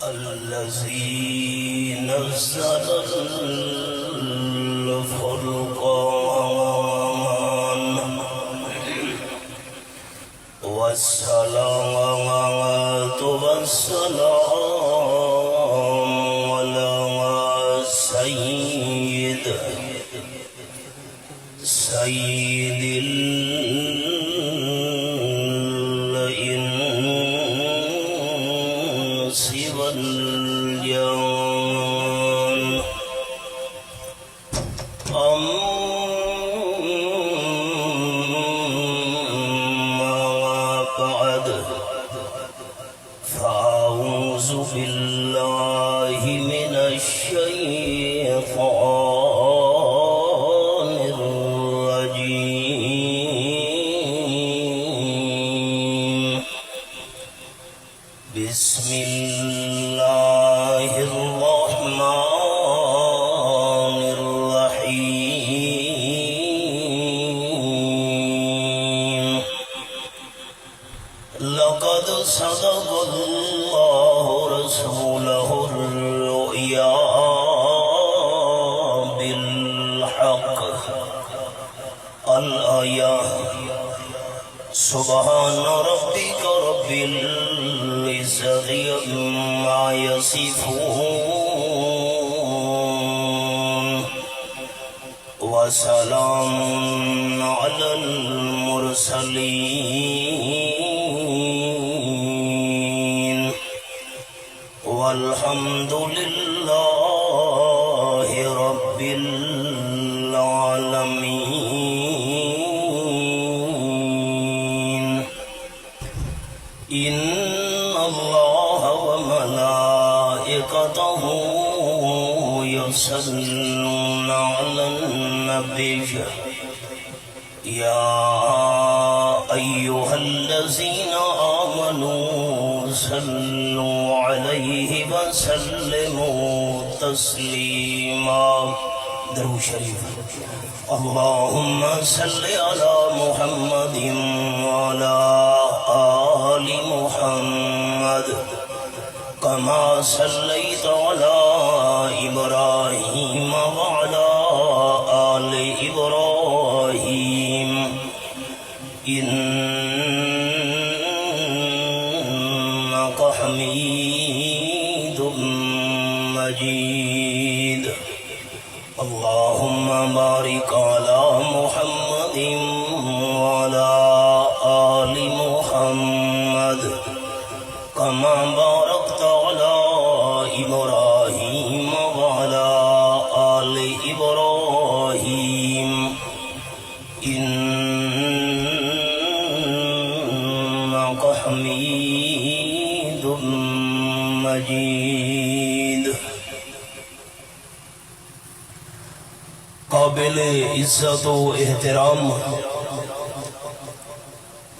الذي نزل الفرقان والصلاة والسلام على سيد الإنس والجان أما بعد فأعوذ بالله من الشيطان الرجيم بسم الله الرحمن الرحيم لقد صدق الله رسوله الرؤيا بالحق الآية سبحان ربك رب العزة عما يصفون وسلام على المرسلين والحمد لله رب العالمين إن الله وملائكته يصلون على النبي يا أيها الذين آمنوا صلوا عليه وسلموا تسليما درود شریف اللهم صل على محمد وعلى آل محمد كما صليت على إبراهيم وعلى آل إبراهيم إنك حميد مجيد اللهم بارك على محمد وعلى آل محمد كما باركت على إبراهيم وعلى آل إبراهيم إنك حميد مجيد قابل عزت و احترام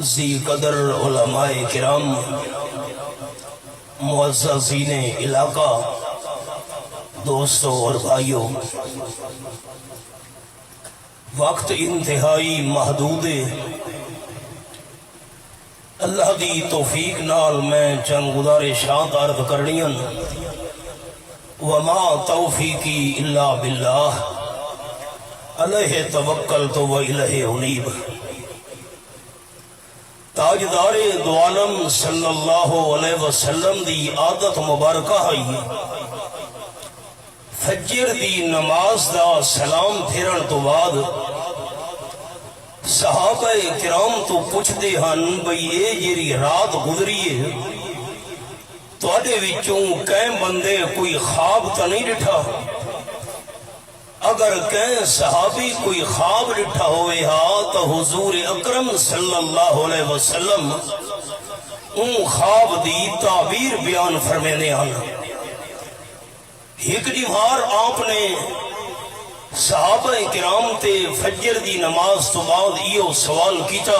ذی قدر علماء کرام معززین علاقہ دوستوں اور بھائیوں وقت انتہائی محدود ہے اللہ دی توفیق نال میں چند گزارشات عرض کرنیاں وما توفیقی الا باللہ علیہ توکلت و الیہ انیب تاجدار دو عالم صلی اللہ علیہ وسلم دی عادت مبارکہ ہے فجر دی نماز دا سلام پھرن تو بعد صحابہ کرام تو پوچھ دے ہن بھئی اے جیری رات گزریے تو اڈے وچوں کہیں بندے کوئی خواب تا نہیں ڈٹھا اگر کہیں صحابی کوئی خواب ڈٹھا ہوئے ہاں تو حضور اکرم صلی اللہ علیہ وسلم ان خواب دی تعبیر بیان فرمینے آنا ایک دیوار آپ نے صحابہ کرام تے فجر دی نماز تو بعد یہ سوال کیتا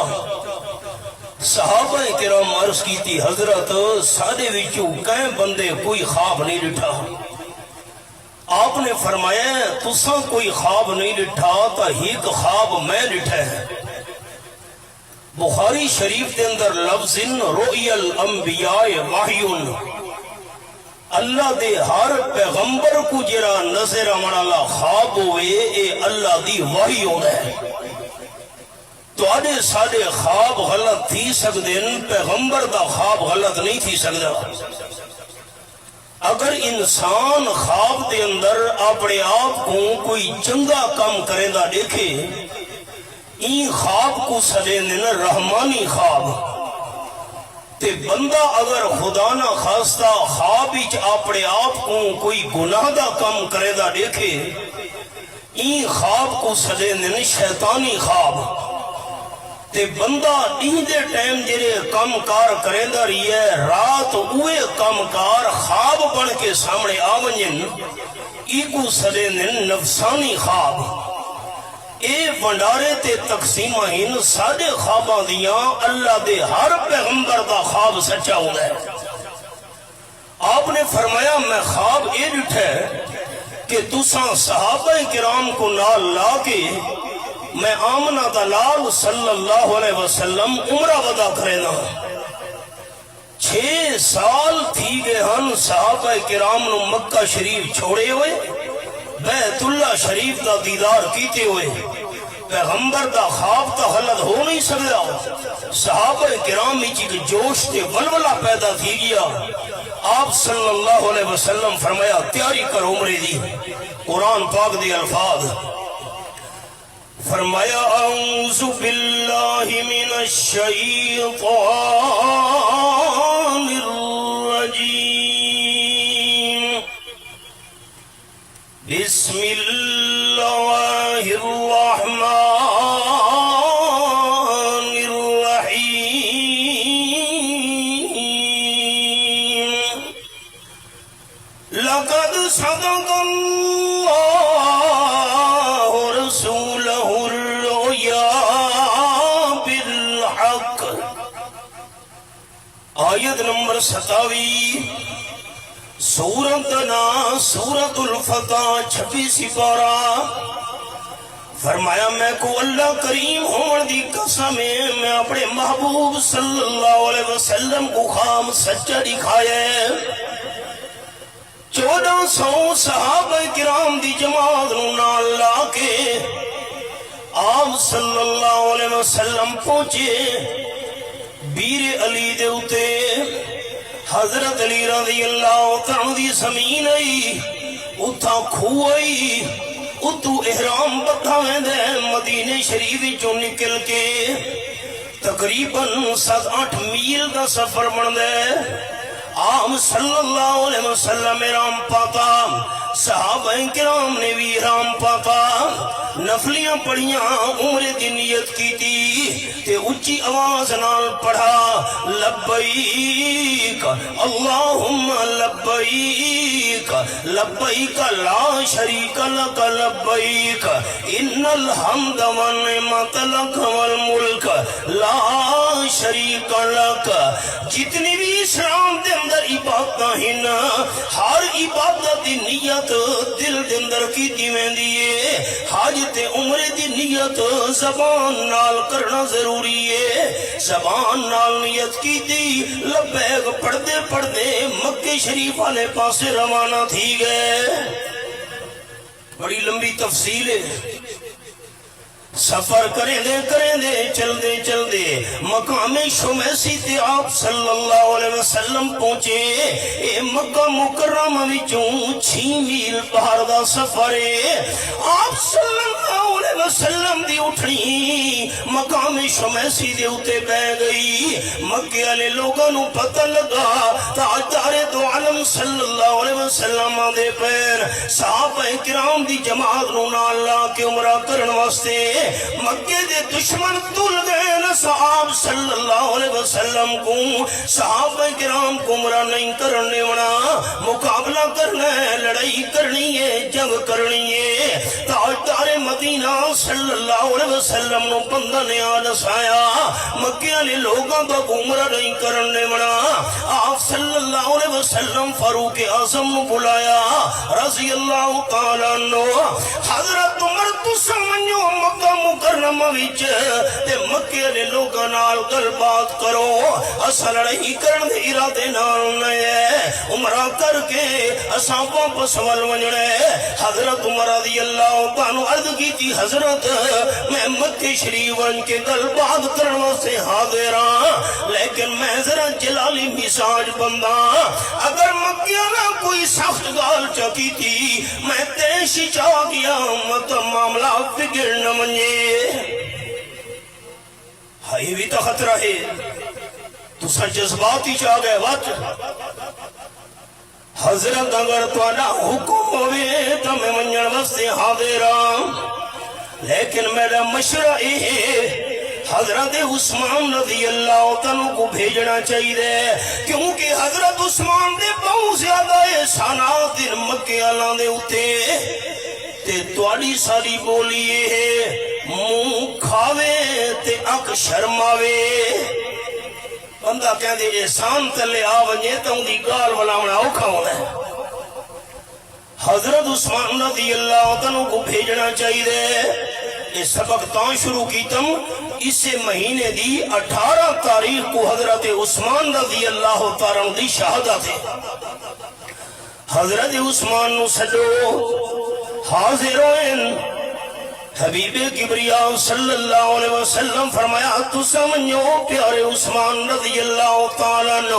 صحابہ کرام عرض کیتی حضرت سادے وچوں کہیں بندے کوئی خواب نہیں ڈٹھا آپ نے فرمایا تساں کوئی خواب نہیں ڈٹھا تا ایک خواب میں ڈٹھا ہے بخاری شریف کے اندر لفظ رؤیا الانبیاء وحی اللہ دے ہر پیغمبر کو جرا نظر آمن والا خواب ہوئے اے اللہ دی وحی ہوتا ہے. تو آدھے سارے خواب غلط تھی سکتے ہیں، پیغمبر دا خواب غلط نہیں تھی سکتا. اگر انسان خواب دے اندر اپنے آپ کو کوئی چنگا کام کرے دا دیکھے، این خواب کو سدے نا رحمانی خواب. تے بندہ اگر خدا نہ خواستہ خواب وچ اپنے آپ کو کوئی گناہ دا کام کرے دا دیکھے، این خواب کو سدے نا شیطانی خواب. تے بندہ این دے ٹائم جرے کم کار کریں دا رہی ہے، رات اوے کم کار خواب بن کے سامنے آونجن، ای کو سدے نفسانی خواب. اے ونڈارے تے تقسیمہ ہن سارے خواباں دیاں اللہ دے ہر پیغمبر دا خواب سچا ہوتا ہے. آپ نے فرمایا میں خواب اے ڈٹھے کہ تساں صحابہ کرام کو نال لا کے میں آمنہ دلال صلی اللہ علیہ وسلم عمرہ ودا کرینا. 6 سال تھی گئے ہن صحابہ کرام نو مکہ شریف چھوڑے ہوئے، بیت اللہ شریف دا دیدار کیتے ہوئے. پیغمبر دا خواب تا غلط ہو نہیں سکتا. صحابہ کرام ایک جوش تے ولولہ پیدا تھی گیا. آپ صلی اللہ علیہ وسلم فرمایا تیاری کر عمرے دی. قرآن پاک دی الفاظ فرمایا اعوذ باللہ من الشیطان الرجیم بسم اللہ الرحمن الرحیم لقد صدق اللہ رسولہ الرؤیا بالحق. آیت نمبر 27 سورت نا سورت الفتح 26 سپارہ. فرمایا میں کو اللہ کریم ہون دی قسم ہے، میں اپنے محبوب صلی اللہ علیہ وسلم کو خواب سچا دکھایا ہے. 1400 صحابہ کرام دی جماعت نو نال لا کے آپ صلی اللہ علیہ وسلم پہنچے بیر علی دے اتے. حضرت علی رضی اللہ عنہ دی زمین آئی، اتھا کھو آئی، اتو احرام بدھا میں دے مدینہ شریف چوں نکل کے تقریباً 7-8 میل کا سفر بن دے. آپ صلی اللہ علیہ وسلم احرام پاتا، صحابہ کرام نے بھی احرام پاتا، نفلیاں پڑھیاں، عمرے دی نیت کی تھی تے اچھی آواز نال پڑھا لبیک اللہم لبیک لبیک لا شریک لک لبیک ان الحمد والنعمت لک والملک لا شریک لک. جتنی بھی اسلام دے اندر عبادتاں ہن، ہر عبادت دی نیت دل دے اندر کیتی ویندی ہے. حج تے عمرے دی نیت زبان نال کرنا ضروری ہے. زبان نال نیت کی دی لبیک پڑھدے پڑھدے مکہ شریف والے پاسے روانہ تھی گئے. بڑی لمبی تفصیل ہے. سفر کریں دے چل دے مقام شمیسی تے آپ صلی اللہ علیہ وسلم پہنچے. اے مکہ مکرمہ وچوں 6 میل باہر دا سفر ہے. آپ صلی اللہ علیہ وسلم دی اٹھنی مقام شمیسی دے اتے بہ گئی. مکے والے لوگاں نو پتہ لگا تاجدار دو عالم صلی اللہ علیہ وسلم دے پیر صحابہ کرام دی جماعت نو نال لا کے عمرہ کرن واسطے مکے دے دشمن تل گئے نا. صحاب صلی اللہ علیہ وسلم کو صحابہ کرام کو عمرہ نہیں کرنے ونا، مقابلہ کرنا ہے، لڑائی کرنی ہے، جنگ کرنی ہے. تاجدار مدینہ صلی اللہ علیہ وسلم نو بندہ نے آلس آیا مکے والے لوگاں دا عمرہ نہیں کرنے ونا. آپ صلی اللہ علیہ وسلم فاروق اعظم نو بلایا رضی اللہ تعالیٰ عنہ. حضرت عمر تو سمجھو مکہ مکرمہ وچ تے مکے والے لوگاں نال گل بات کرو، اسا لڑائی کرن دے ارادے نال نہیں ہے، عمرہ کر کے اساں واپس ول ونجنا ہے۔ حضرت عمر رضی اللہ تعالی عرض کی تھی حضرت میں مکہ شریف ون کے گل بات کرنے سے حاضر ہاں، لیکن میں ذرا جلالی مزاج بندہ، اگر مکہ نہ کوئی سخت گال چکی تھی میں تیشی چاہ گیا مت معاملہ بگڑ نہ منجے۔ ہائی بھی تو خطرہ ہے، تو سا جذباتی چاہ گئے وقت حضرت اگر تو نہ حکم ہوئے تو میں منجن وستے حاضر ہوں، لیکن میرا مشورہ ہے حضرت عثمان رضی اللہ عنہ کو بھیجنا چاہیے، کیونکہ حضرت عثمان دے بہت زیادہ احسانات ان مکے والاں دے اوتے تے تواڈی ساری بولی ہے منہ کھاوے تے اک شرماوے۔ بندہ کہندے احسان تلے آ ونجے تے اون دی گال بناونا اوکھا ہوندا ہے۔ حضرت عثمان رضی اللہ عنہ کو بھیجنا چاہیے۔ یہ سبق تاں شروع کیتم اس مہینے دی 18 تاریخ کو حضرت عثمان رضی اللہ تعالیٰ عنہ دی شہادت ہے۔ حضرت عثمان نو سجو حاضر ہوئن، حبیب کبریاء صلی اللہ علیہ وسلم فرمایا تو سمجھو پیارے عثمان رضی اللہ تعالیٰ عنہ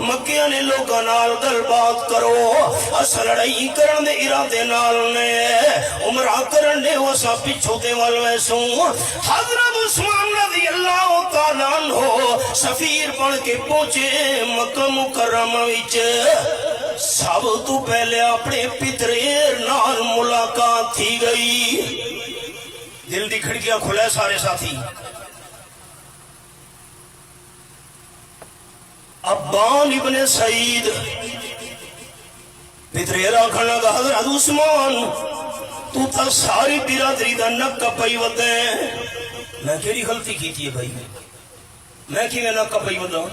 مکہ نے لوگاں نال گل بات کرو، اسا لڑائی کرن دے ارادے نال نے عمرہ کرن دے وسا پچھو دے وال ویسوں۔ حضرت عثمان رضی اللہ تعالیٰ عنہ سفیر بن کے پہنچے مکہ مکرمہ وچ، سب تو پہلے اپنے پتریر نال ملاقات تھی گئی۔ دل دی کھڑکیاں کھلے سارے ساتھی۔ ابان ابن سعید پتریرا کھڑنا گا حضرت عثمان تو تا ساری برادری دا نک کپائی ودے۔ میں کیڑی غلطی کی تھی بھائی، میں کی میں نک کپائی ودہ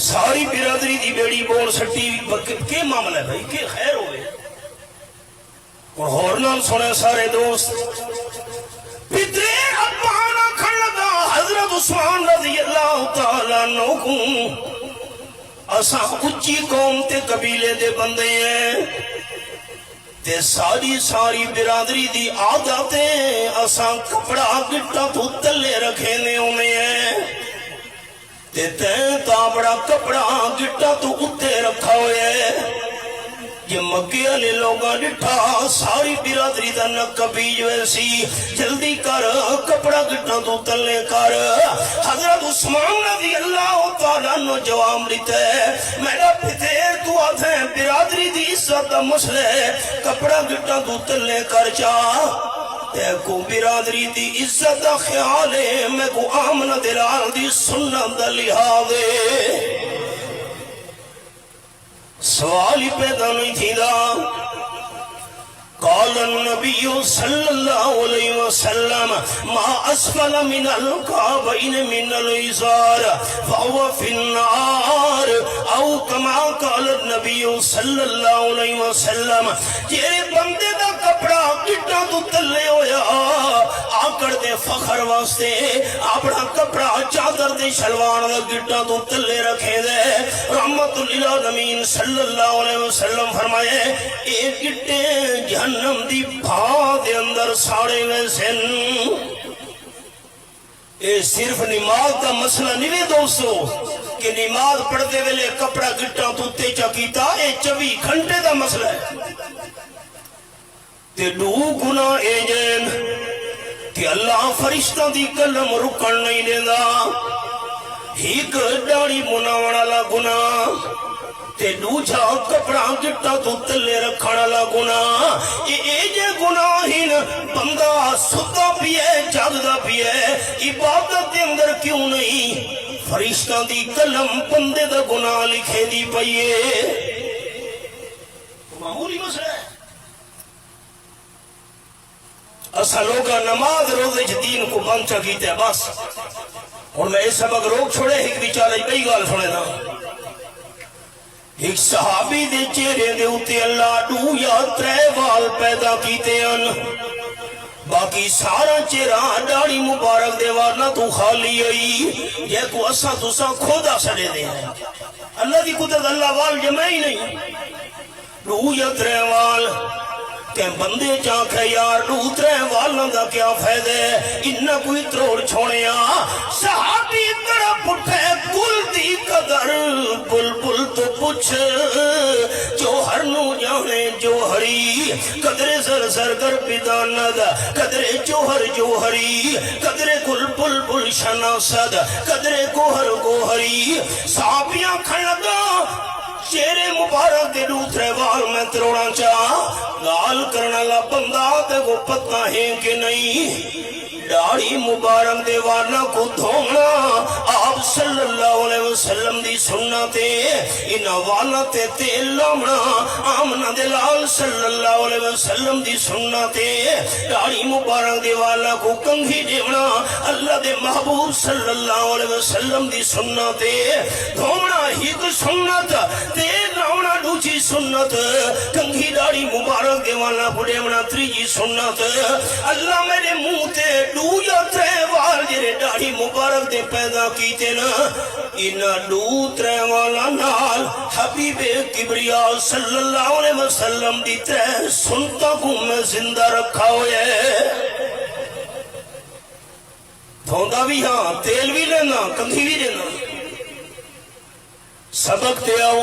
ساری برادری دی بیڑی بول سٹی کے معاملہ ہے بھائی، کے خیر ہوئے اور ہورنال سنے سارے دوست۔ پترے ابانا کھڑ لگا حضرت عثمان رضی اللہ تعالیٰ عنہ کو، اساں اچھی قوم تے قبیلے دے بندے ہیں تے ساری برادری دی عادتیں اساں کپڑا گٹا تو تلے رکھے نے ہونے ہیں تے تا بڑا کپڑا گٹا تو اتے رکھا ہوئے۔ یہ مکے والے لوگاں ڈٹھا ساری برادری دا نک بیج ویسی، جلدی کر کپڑا گٹا تو تلے کر۔ حضرت عثمان رضی اللہ تعالیٰ عنہ جواب دیتا ہے میرا پتیر تو آتے ہیں برادری دی عزت دا مسئلہ ہے، کپڑا گٹا تو تلے کر چاہ تے کو برادری دی عزت دا خیال ہے، میں کو آمنہ دلال دی سنت دا لحاظ ہے۔ سوال ہی پیدا نہیں تھی دا۔ قال النبی صلی اللہ علیہ وسلم ما اسفل من الکعبین من الازار فهو فی النار، او کما قال النبی صلی اللہ علیہ وسلم جیرے بندے دا کپڑا گٹا تو تلے ہویا آکڑ دے فخر واسطے اپنا کپڑا چادر دے شلوان دا گٹا تو تلے رکھے دے۔ رحمت للعالمین صلی اللہ علیہ وسلم فرمائے اے گٹے جہنم دی بھا دے اندر ساڑے ویسن۔ اے صرف نماز کا مسئلہ نہیں دوستو کہ نماز پڑھتے ویلے کپڑا گٹا تو تیچا کیتا، اے 24 گھنٹے دا مسئلہ ہے۔ تے دو گناہ اے جین کہ اللہ فرشتہ دی قلم رکن نہیں دینا، ایک ڈاڑی مناوڑا لا گناہ تے دوجا کپڑا گٹا تو تلے رکھنا لا گناہ۔ یہ جے گناہین بندہ ستا پیے جاگدا پیے عبادت دے اندر کیوں نہیں فرشتہ دی قلم بندے دا گناہ لکھے دی پئیے۔ معمولی مسئلہ ہے۔ اسا لوگا نماز روزے دین کو بند چا کیتے بس، اور میں اس سبق روک چھوڑے ایک بیچارہ بئی گال سنے دا۔ ایک صحابی دے چہرے دے اتے اللہ دو یا ترے وال پیدا کیتے ہیں، باقی سارا چہرہ داڑھی مبارک دے وارنا تو خالی آئی، یہ کو اسا تو سا کھودا سڑے دے ہیں۔ اللہ دی قدرت اللہ وال جمعی نہیں، دو یا ترے وال کہ بندے چاکھے یار دو ترے والوں دا کیا فائدہ ہے انہا کوئی تروڑ چھوڑیا صحابی طرح اٹھے گل دی قدر بلبل تو پوچھ جوہر نو جانے جوہری قدر زر زر گر بداند قدر جوہر جوہری قدر گل بلبل شناسد قدر گوہر گوہری صحابیاں کھڑگا چہرے مبارک دے دوسرے وال میں تروڑا چاہ گال کرنا لا بندہ تے وہ پتہ ہے کہ نہیں داڑھی مبارک دے وانا کو دھونا آپ صلی اللہ علیہ وسلم دی سنتے انہ وانا تے تیل لامنا آمنہ دلال صلی اللہ علیہ وسلم دی سنتے داڑھی مبارک دے وانا کو کنگھی دیونا اللہ دے محبوب صلی اللہ علیہ وسلم دی سنتے دھونا ہی کو سنت تیل لامنا دوچی سنت کنگھی داڑھی مبارک دے وانا کو دیونا تریجی سنت اللہ میرے منہ تے دو یا ترے وال جرے داڑھی مبارک دے پیدا کیتے نا انہا دو ترے والا نال حبیب کبریاء صلی اللہ علیہ وسلم دی ترے سنتا کو میں زندہ رکھا ہوئے دھوندا بھی ہاں تیل بھی لینا کنگھی بھی لینا سبق تے آؤ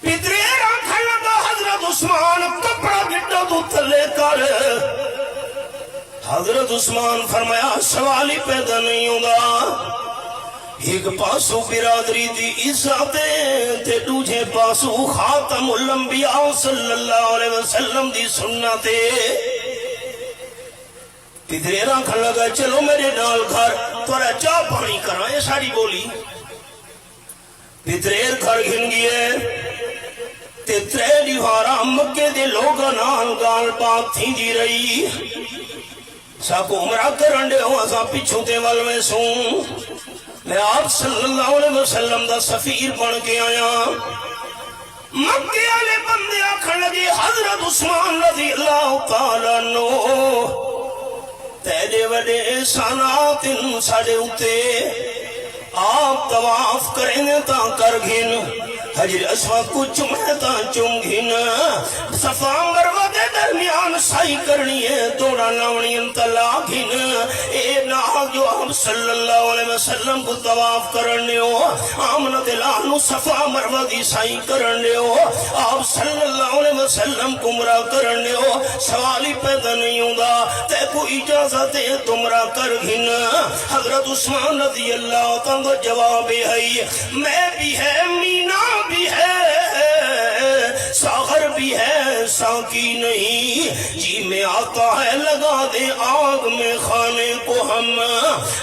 پترے رکھا لگا حضرت عثمان کپڑا گٹا تو تلے کر حضرت عثمان فرمایا سوال ہی پیدا نہیں ہوگا ایک پاسو برادری دی عزت تے دوجھے پاسو خاتم الانبیاء صلی اللہ علیہ وسلم دی سنتے پدرے رکھن لگا چلو میرے نال گھر تورا چاہ پانی کرا یہ ساری بولی پدرے گھر گھن گئے تے ترے دیوارا مکے دے لوگا نال گال بات تھی جی رہی ساکو عمرہ کرنڈے ہوں ازاں پچھوں تے والویں سوں میں آپ صلی اللہ علیہ وسلم دا سفیر بن کے آیا مکے والے بندے آکھن لگے حضرت عثمان رضی اللہ تعالیٰ نو تیرے وڈے احسانات ان ساڑے اتے آپ طواف کریں تا کر گھن حجر اسود کو چمیں تا چم گھن صفا مروہ دے درمیان سائی کرنی ہے دوڑا لاؤنی انتلا گھن اے نا جو آپ صلی اللہ علیہ وسلم کو طواف کرنے ہو آمنت لانو صفا مروہ دی سائی کرنے ہو آپ صلی اللہ علیہ وسلم کو مرا کرنے ہو سوالی پیدا نہیں ہوگا تے کو اجازت ہے تمرا کر گھن حضرت عثمان رضی اللہ تعالیٰ جواب ہے میں بھی ہے مینا بھی ہے ساغر بھی ہے ساکی نہیں جی میں آتا ہے لگا دے آگ میں خانے کو ہم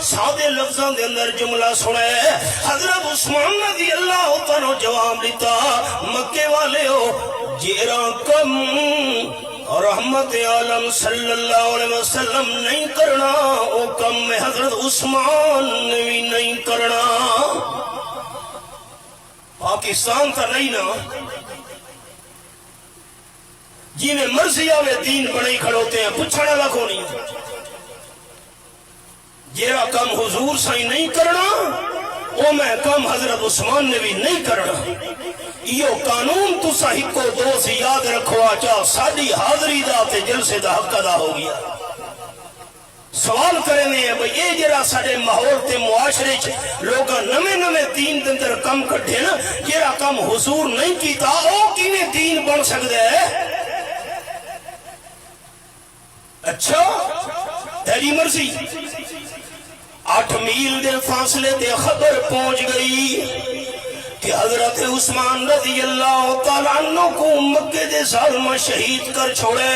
سادے لفظاں دے اندر جملہ سنے حضرت عثمان رضی اللہ تعالیٰ جواب لیتا مکے والے ہو جیران کم رحمت عالم صلی اللہ علیہ وسلم نہیں کرنا او کم میں حضرت عثمان نے بھی نہیں کرنا پاکستان تا نہیں نا جی میں مرضی آوے دین بڑھائی کھڑوتے ہیں پچھانا لکھو نہیں جیرا کم حضور سائی نہیں کرنا او میں کم حضرت عثمان نے بھی نہیں کرنا یہ قانون تو صحیح کو دو سے یاد رکھو آچا ساڑی حاضری دا تے جلسے دا حق ادا ہو گیا سوال کرنے ہیں بھئی یہ جرا ساڑے ماحول تے معاشرے لوگاں نمے نمے دین دندر کم کٹھے نا جرا کم حضور نہیں کیتا او کیویں دین بن سکتے ہے اچھا تیری مرضی 8 میل دے فاصلے دے خبر پہنچ گئی کہ حضرت عثمان رضی اللہ تعالیٰ عنہ کو مکے دے ظالمہ شہید کر چھوڑے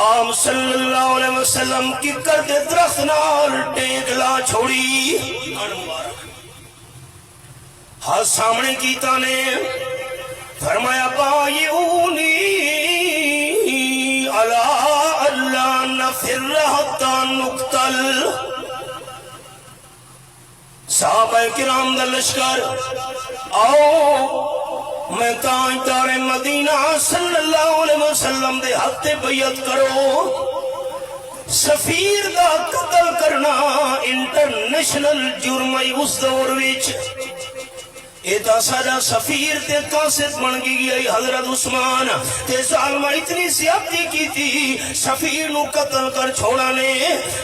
آپ صلی اللہ علیہ وسلم کی کردے درخت نال ٹیکلا چھوڑی ہاتھ سامنے کیتا نے فرمایا بایعونی علی اللہ نفر حتی نقتل صحابہ کرام دا لشکر آؤ میں تاجدار مدینہ صلی اللہ علیہ وسلم دے حق بیعت کرو سفیر دا قتل کرنا انٹرنیشنل جرم اس دور وچ ایتا سارا سفیر تے قاصد بن گئی حضرت عثمان تے ظالمہ اتنی زیادتی کی تھی سفیر نو قتل کر چھوڑا نے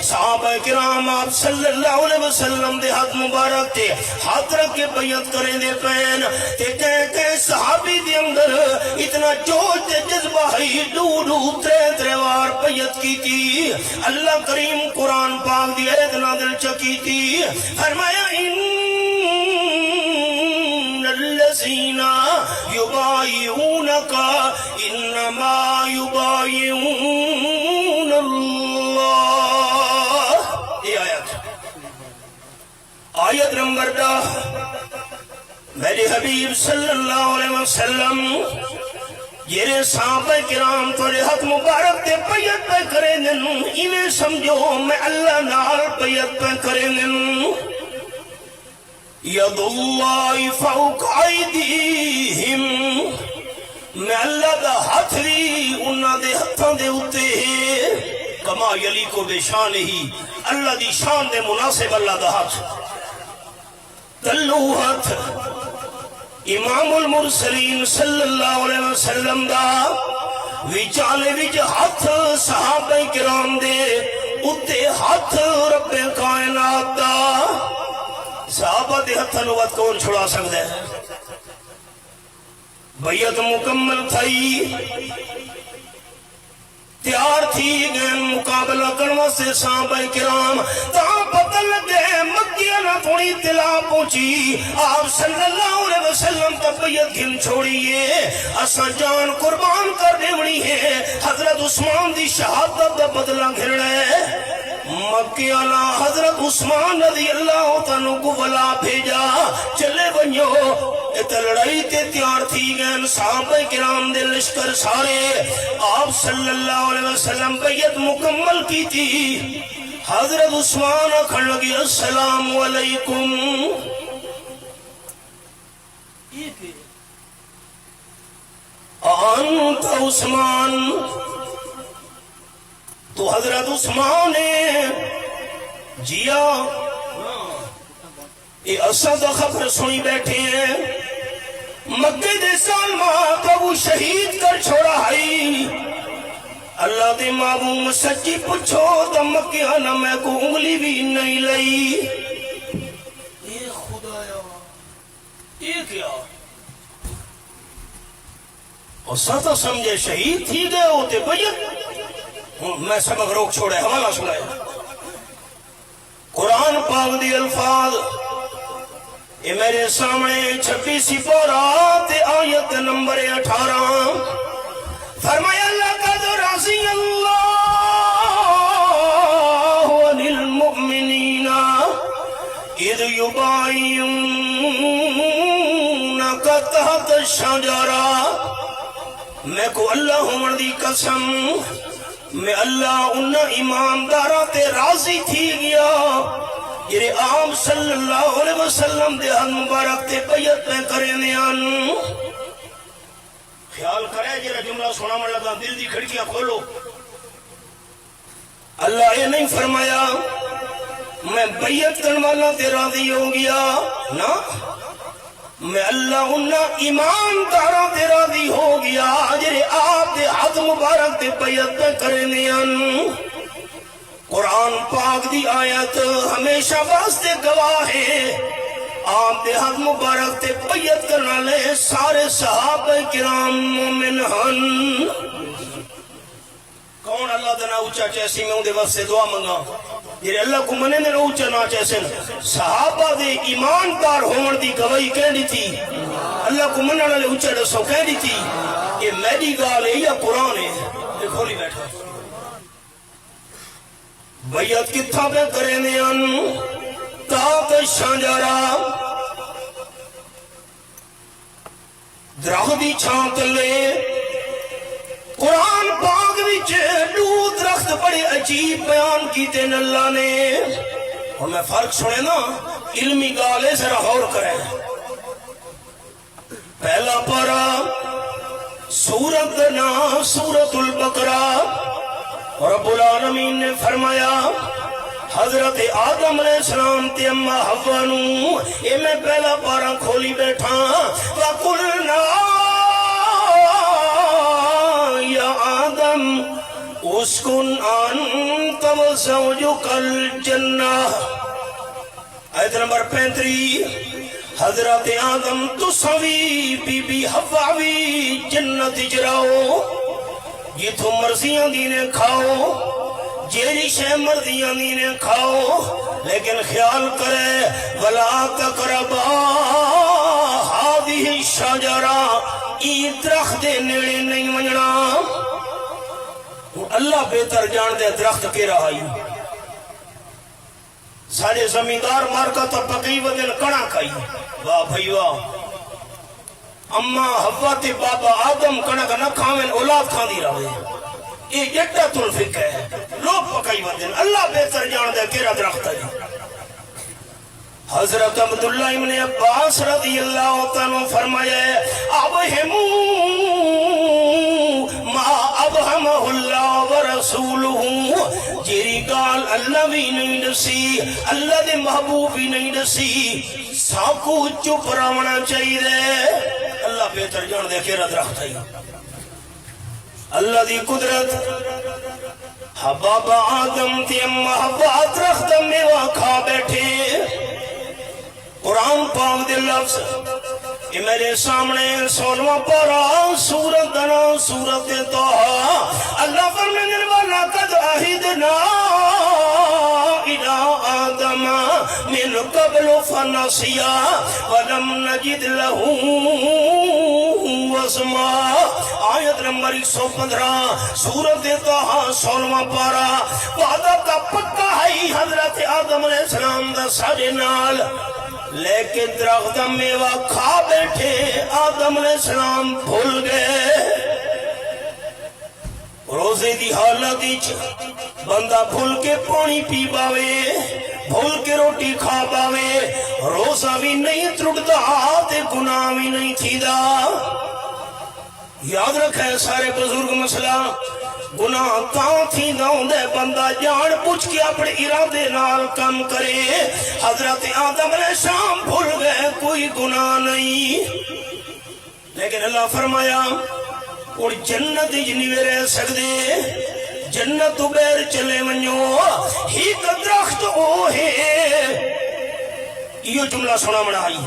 صحابہ کرام آپ صلی اللہ علیہ وسلم دے ہاتھ مبارک تے ہاتھ رکھ کے بیعت کریں دے پین تے کہیں صحابی دے اندر اتنا جوش تے جذبہ ہی دو ترے وار بیعت کی تھی اللہ کریم قرآن پاک دی آیت نازل چکی تھی فرمایا الذين يبايعونك انما يبايعون الله یہ آیت نمبر 10 میرے حبیب صلی اللہ علیہ وسلم یہ صحابہ کرام تو ہاتھ مبارک تے بیعت پہ کریں دن انہیں سمجھو میں اللہ نال بیعت پہ کریں دن ید اللہ فوق ایدیہم میں اللہ دا ہاتھ بھی انہاں دے ہتھاں دے اتے ہے کما یلی کو بے شان ہی اللہ دی شان دے مناسب اللہ دا ہاتھ تلو ہاتھ امام المرسلین صلی اللہ علیہ وسلم دا وچالے وچ ہاتھ صحابہ کرام دے اتے ہاتھ رب کائنات دا صحابہ دے ہتھاں نوں ود کون چھڑا سکدا ہے بیعت مکمل تھئی تیار تھی گئے مقابلہ کرنے سے صحابہ کرام تاں پتہ لگے مکیہ نہ تھوڑی اطلاع پہنچی آپ صلی اللہ علیہ وسلم کا بیعت گھن چھوڑیے اساں جان قربان کر دیونی ہے حضرت عثمان دی شہادت دا بدلہ گھرنا ہے مکیہ نہ حضرت عثمان رضی اللہ تعالیٰ کو بلا بھیجا چلے بنیو تے لڑائی تے تیار تھی گئے صحابہ کرام دے لشکر سارے آپ صلی اللہ علیہ وسلم بیعت مکمل کی تھی حضرت عثمان کھڑ لگی السلام علیکم انت عثمان تو حضرت عثمان نے جیا یہ اسد خبر سنی بیٹھے ہیں مکہ دے سالمہ کو وہ شہید کر چھوڑا ہے اللہ دے معبود سچی پچھو تو مکہ نہ میں کو انگلی بھی نہیں لئی اے خدایا یہ کیا اور ساتھ سمجھے شہید تھی گئے ہوتے بیعت میں سبق روک چھوڑے حوالہ سنائے قرآن پاک دی الفاظ یہ میرے سامنے 26 پارہ آیت نمبر 18 فرمایا لقد رضی اللہ عن المؤمنین اذ یبایعونک تحت الشجرہ میں کو اللہ ہون دی قسم میں اللہ انہا ایماندارہ تے راضی تھی گیا یہ عام صلی اللہ علیہ وسلم دے ہاتھ مبارک تے بیعت پہ کرنے آن خیال کرے جرا جملہ سنا من لگا دل دی کھڑکیاں کھولو اللہ یہ نہیں فرمایا میں بیعت کرنے والا تے راضی ہو گیا نا میں اللہ انہا ایماندارہ تے راضی ہو گیا جرے آپ دے ہاتھ مبارک تے بیعت پہ کرنے آن قرآن پاک دی آیت ہمیشہ واسطے گواہ ہے آپ دے ہاتھ مبارک تے بیعت کرنا لے سارے صحابہ کرام مومن ہن کون اللہ دنا اچھا چیسی میں اندے واسطے دعا منگا یہ اللہ کو منے نے اچھا نہ چیسن صحابہ دے ایماندار ہون دی گواہی کہنی تھی اللہ کو مننے لے اچھا دسو کہنی تھی یہ میری گال ہے یا قرآن ہے یہ کھولی بیٹھا بیعت کتھا پہ کرنے ان تحت الشجرہ درخت دی چھاں لے قرآن پاک وچ دو درخت بڑے عجیب بیان کیتے ہیں اللہ نے اور میں فرق سنے نا علمی گالے ذرا غور کریں پہلا پارا سورت نام سورت البقرہ رب العالمین نے فرمایا حضرت آدم علیہ السلام تے اما حوا نو اے میں پہلا پارا کھولی بیٹھا وَقُلْنَا یا آدم اسکن انت وزوجک الجنہ. آیت نمبر 35. حضرت آدم تسوی بی بی حوا وی جنت جراؤ جتھوں مرضیاں دینے کھاؤ جیری شے مرضیاں دینے کھاؤ لیکن خیال کرے وَلَا تَقْرَبَا هَذِهِ الشَّجَرَةَ ای درخت دے نیڑے نہیں منجنا. اللہ بہتر جان دے درخت کے رہائی سارے زمیندار مارکا تو پکی ودن کڑا کھائی. واہ بھائی واہ. اما حوا تے بابا آدم کڑا نہ کھاویں اولاد کھا دی رہے. یہ جدت الفکر ہے لوگ پکائی ودن اللہ بہتر جان دے کیرا درخت ہے. حضرت عبداللہ ابن عباس رضی اللہ تعالیٰ فرمایا ابہمو ما ابہمہ اللہ ورسولہ جیری گال اللہ بھی نہیں دسی اللہ دے محبوب بھی نہیں دسی ساکو چپ راونا چاہیے دے. اللہ بہتر جان دے کیرا درخت ہے. اللہ دی قدرت بابا آدم تے اما حوا درخت میوہ کھا بیٹھے. قرآن پاک دے لفظ یہ میرے سامنے 16واں پارہ سورت دنا سورت طٰہٰ. اللہ فرمانے والا قد عہدنا الی آدم من قبل فنسی ولم نجد له عزما. آیت نمبر 115 سورت طٰہٰ 16واں پارہ. وعدہ کا پکا ہے حضرت آدم علیہ السلام دا سارے نال لیکن درخت میوہ کھا بیٹھے آدم علیہ السلام بھول گئے. روزے دی حالت بندہ بھول کے پانی پی باوے بھول کے روٹی کھا باوے روزہ بھی نہیں ترٹدا تے گناہ بھی نہیں تھیدا. یاد رکھے سارے بزرگ مسئلہ گناہ تاں تھی دے بندہ جان پوچھ کے اپنے ارادے نال کم کرے. حضرت آدم علیہ السلام بھول گئے کوئی گناہ نہیں لیکن اللہ فرمایا اور جنت نہیں رہ سکتے جنت تو بیر چلے ونجو ہی درخت او ہے. یہ جملہ سنا منا آئی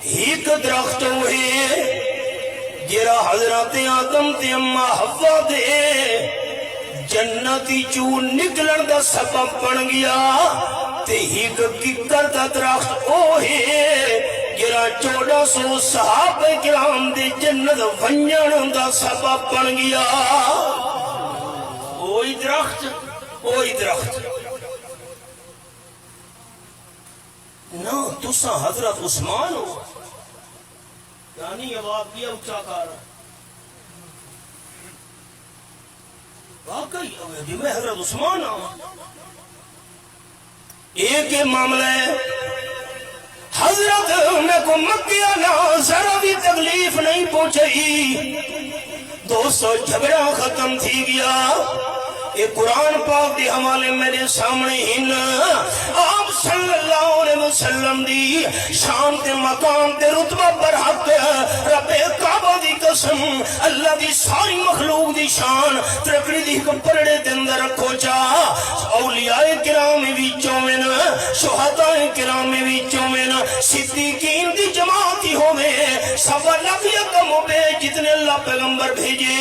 ہی درخت او ہے جیرا حضرت آدم تے اما حوا دے جنتی چو نکلن دا سبب بن گیا تے ہیک ککر دا درخت او ہے جیرا 1400 صحابہ کرام دے جنت ونجن دا سبب بن گیا. اوہی درخت نا تسا حضرت عثمان ہو یعنی یہ بات کیا اچھا کارا واقعی میں حضرت عثمان ہوں. ایک معاملہ ہے حضرت میں کو مکیہ نہ ذرا بھی تکلیف نہیں پہنچئی دوستو جھگڑا ختم تھی گیا. ایک قرآن پاک دی حوالے میرے سامنے ہن آپ صلی اللہ علیہ وسلم دی شان تے مقام تے رتبہ برحق رب کعبہ دی قسم اللہ دی ساری مخلوق دی شان ترکڑی دی کپڑے دے اندر رکھو چاہ اولیاء کرام وچوں میں شہداء کرام وچوں میں صدیقین دی جماعتی ہوئے سوا لاکھ یکم ہوئے جتنے اللہ پیغمبر بھیجے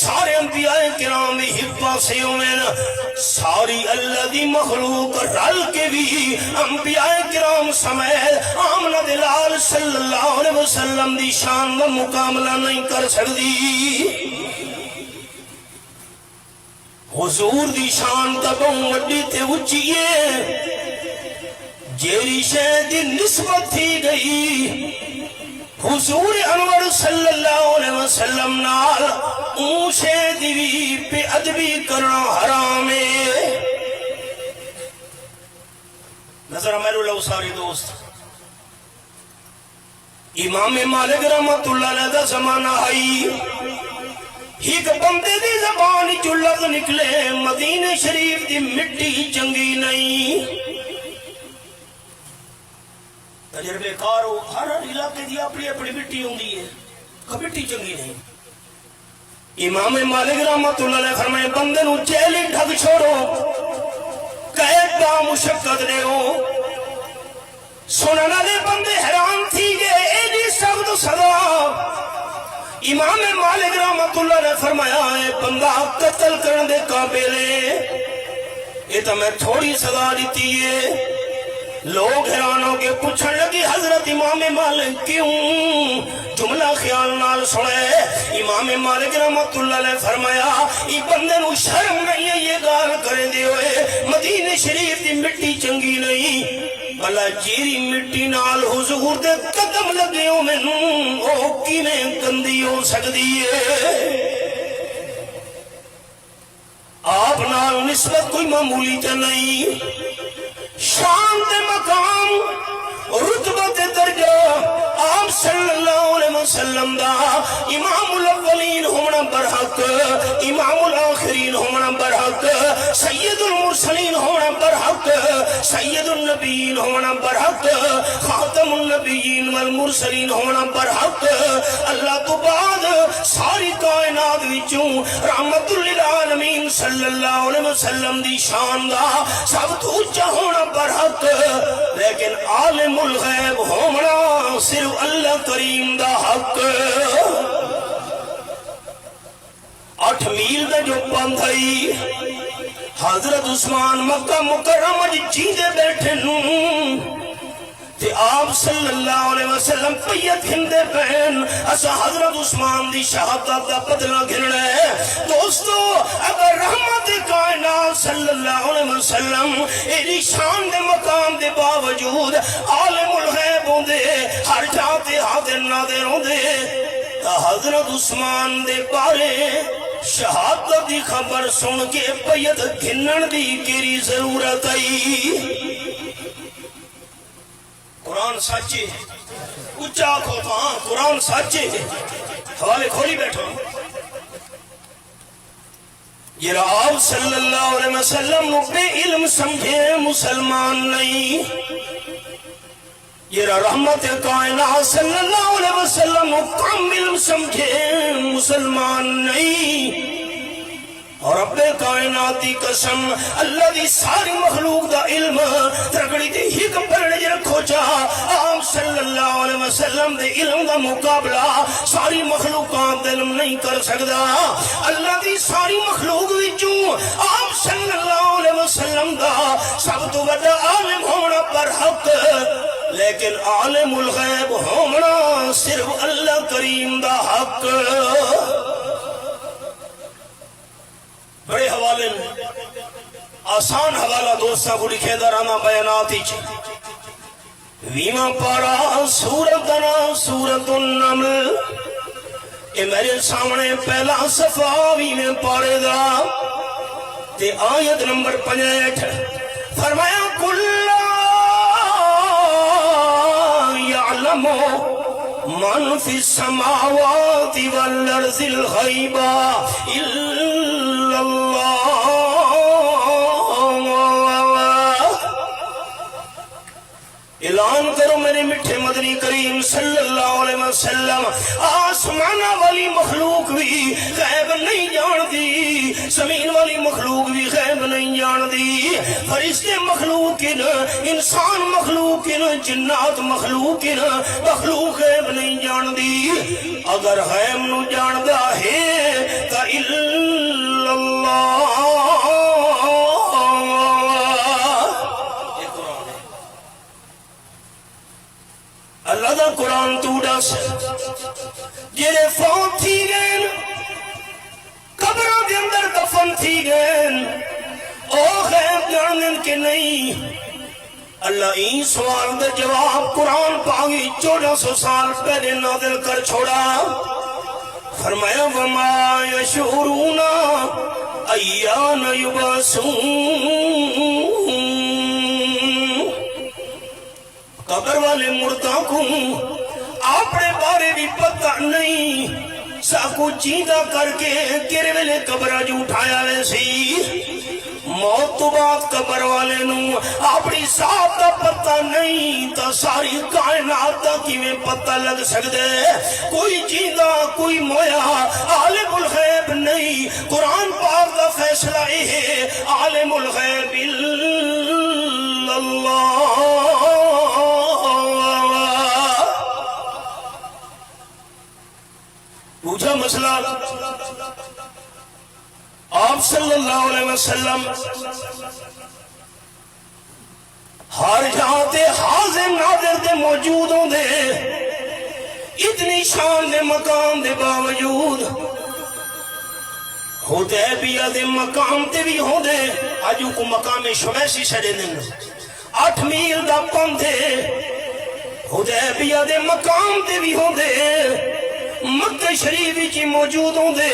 سارے انبیاء کرام حبا سے ہوئے ساری اللہ دی مخلوق رل کے بھی انبیاء کرام سمیت آمنہ دلال صلی اللہ علیہ وسلم دی شان و مقاملہ نہیں کر سکتی. حضور دی شان تبوں وڈی تے اچھئے جیری شہد نسبت تھی گئی حضور انور صلی اللہ علیہ وسلم نال اونچے دیوی پہ ادبی کرنا حرام ہے. نظر میرے اللہ ساری دوست امام مالک رحمت اللہ علیہ دا زمانہ آئی ایک بندے دی زبان چو لفظ نکلے مدینے شریف دی مٹی چنگی نہیں. تجربے کار ہو، ہر علاقے دی اپنی اپنی مٹی ہوندی ہے، مٹی چنگی نہیں. امام مالک رحمت اللہ علیہ فرمائے بندے نو جیل ڈھگ چھوڑو، قید دا مشقت دے ہو. سنن والے بندے حیران تھی گئے ایڈی سخت سزا. امام مالک رحمت اللہ نے فرمایا ہے بندہ قتل کرنے دے قابل ہے، یہ تو میں تھوڑی سزا دیتی ہے. لوگ حیران ہو کے پوچھنے لگی حضرت امام مالک کیوں؟ جملہ خیال نال سنے. امام مالک رحمت اللہ نے فرمایا یہ بندے نو شرم نہیں ہے یہ گال کرے دے ہوئے مدینے شریف دی مٹی چنگی نہیں، بھلا جیری مٹی نال حضور دے قدم لگے ہو مینوں او کیویں گندی ہو سکدی ہے؟ آپ نال نسبت کوئی معمولی تے نہیں. شان تے مقام رتبت درجہ آپ صلی اللہ علیہ وسلم دا امام الاولین ہونا برحق، امام الاخرین ہونا برحق، سید المرسلین ہونا برحق، سید النبیین ہونا برحق، خاتم النبیین والمرسلین ہونا برحق. اللہ تو بعد ساری کائنات وچوں رحمت للعالمین صلی اللہ علیہ وسلم دی شان دا سب تو اونچا ہونا برحق. لیکن عالم الغیب ہونا صرف اللہ کریم دا حق. 8 میل دا جو پندھائی حضرت عثمان مکہ مکرمہ جیندے بیٹھے نوں تے آپ صلی اللہ علیہ وسلم پیت ہندے پہن اسا حضرت عثمان دی شہادت دا بدلہ گھرنا ہے. دوستو اگر رحمت کائنات صلی اللہ علیہ وسلم ایلی شان دے مقام دے باوجود عالم الغیب ہوندے ہر جاتے حاضر ناظر ہوندے تا حضرت عثمان دے بارے شہادت دی خبر سن کے پیت گھنن دی کیری ضرورت آئی. قرآن سچے اچھا آنکھو تو ہاں قرآن سچے حوالے کھولی بیٹھو. یہ آپ صلی اللہ علیہ وسلم بے علم سمجھے مسلمان نہیں، یہ رحمت کائنات صلی اللہ علیہ وسلم کم علم سمجھے مسلمان نہیں. اور رب کائنات دی قسم اللہ دی ساری مخلوق دا علم ترگڑی دی حکم پرنے جی رکھو چاہ آپ صلی اللہ علیہ وسلم دے علم دا مقابلہ ساری مخلوقات دے علم نہیں کر سکدا. اللہ دی ساری مخلوق وچوں آپ صلی اللہ علیہ وسلم دا سب تو بڑا عالم ہونا پر حق، لیکن عالم الغیب ہونا صرف اللہ کریم دا حق. بڑے حوالے آسان حوالہ دوستہ کو لکھے درانا بیاناتی چھے ویمہ پارا سورت دنا سورت النمل. اے میرے سامنے پہلا صفحہ ویمہ پارے دا تے آیت نمبر 65 فرمایا کُلَّا یعلمو من فی السماوات والارض الغیبہ الا اللہ. اعلان کرو میرے مٹھے مدنی کریم صلی اللہ علیہ وسلم آسمانہ والی مخلوق بھی غیب نہیں جان دی، زمین والی مخلوق بھی غیب نہیں جان دی، فرشتے مخلوق انسان مخلوق جنات مخلوق مخلوق غیب نہیں جان دی. اگر غیب نو جان دا ہے تا الا اللہ. اللہ دا قرآن توڑا سے جیرے فوت تھی گئن قبروں کے اندر دفن تھی گئن او غیب جانن کے نہیں. اللہ این سوال دا جواب قرآن پاگی 1400 سال پہلے نازل کر چھوڑا. فرمایا وما یشعرون ایان یبعثون. قبر والے مردہ کو اپنے بارے بھی پتہ نہیں، ساکو چیندہ کر کے کیرے ویلے قبرہ جو اٹھایا ویسی موت تو بعد قبر والے نو اپنی ذات کا پتہ نہیں تا ساری کائنات کا کیویں پتہ لگ سکدے کوئی جیندہ کوئی مویا عالم الغیب نہیں قرآن پاک کا فیصلہ ہے عالم الغیب الا اللہ پوچھا مسئلہ آپ صلی اللہ علیہ وسلم ہر جہاں تے حاضر ناظر دے موجود ہوں دے اتنی شان دے مقام دے باوجود حدیبیہ دے مقام تے بھی ہوں دے آجو کو مقام شمیسی سڑے دن 8 میل دا پندے حدیبیہ دے مقام تے بھی ہوں دے مکہ شریف کی موجود ہوں دے